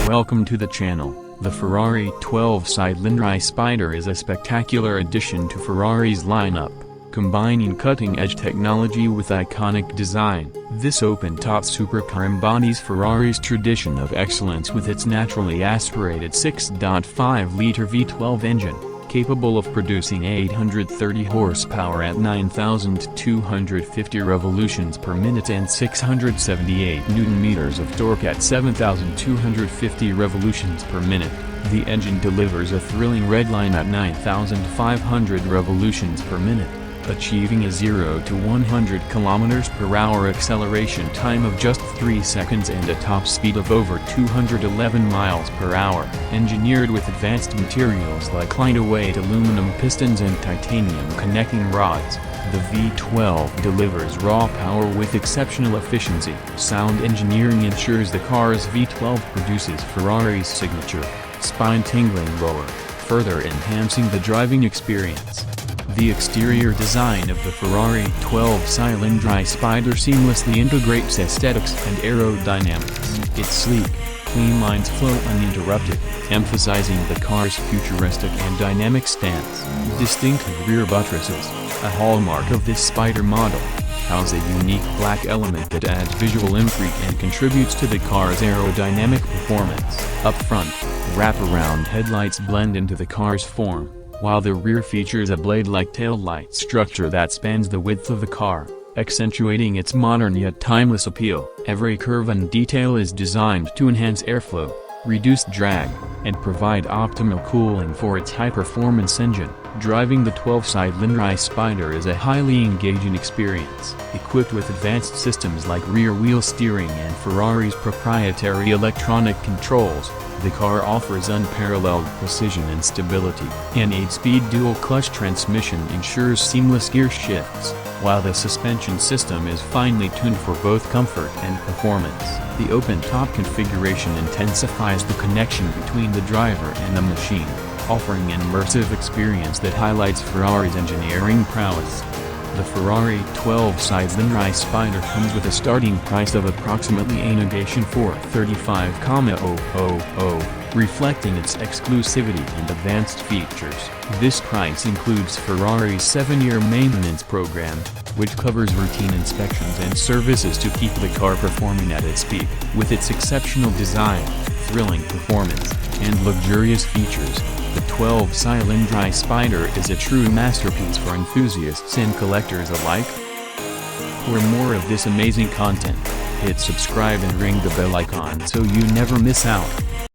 Welcome to the channel. The Ferrari 12-cylinder Spider is a spectacular addition to Ferrari's lineup, combining cutting-edge technology with iconic design. This open-top supercar embodies Ferrari's tradition of excellence with its naturally aspirated 6.5-liter V12 engine, capable of producing 830 horsepower at 9,250 revolutions per minute and 678 Newton-meters of torque at 7,250 revolutions per minute. The engine delivers a thrilling redline at 9,500 revolutions per minute, achieving a 0 to 100 km/h acceleration time of just 3 seconds and a top speed of over 211 miles per hour. Engineered with advanced materials like lightweight aluminum pistons and titanium connecting rods, the V12 delivers raw power with exceptional efficiency. Sound engineering ensures the car's V12 produces Ferrari's signature spine-tingling roar, further enhancing the driving experience. The exterior design of the Ferrari 12-cylinder Spider seamlessly integrates aesthetics and aerodynamics. Its sleek, clean lines flow uninterrupted, emphasizing the car's futuristic and dynamic stance. Distinctive rear buttresses, a hallmark of this Spider model, house a unique black element that adds visual intrigue and contributes to the car's aerodynamic performance. Up front, wraparound headlights blend into the car's form, while the rear features a blade-like taillight structure that spans the width of the car, accentuating its modern yet timeless appeal. Every curve and detail is designed to enhance airflow, reduce drag, and provide optimal cooling for its high-performance engine. Driving the 12-cylinder Spider is a highly engaging experience. Equipped with advanced systems like rear-wheel steering and Ferrari's proprietary electronic controls, the car offers unparalleled precision and stability. An 8-speed dual-clutch transmission ensures seamless gear shifts, while the suspension system is finely tuned for both comfort and performance. The open-top configuration intensifies the connection between the driver and the machine, offering an immersive experience that highlights Ferrari's engineering prowess. The Ferrari 12-cylinder Spider comes with a starting price of approximately $435,000, reflecting its exclusivity and advanced features. This price includes Ferrari's 7-year maintenance program, which covers routine inspections and services to keep the car performing at its peak. With its exceptional design, thrilling performance, and luxurious features, the 12-cylinder Spider is a true masterpiece for enthusiasts and collectors alike. For more of this amazing content, hit subscribe and ring the bell icon so you never miss out.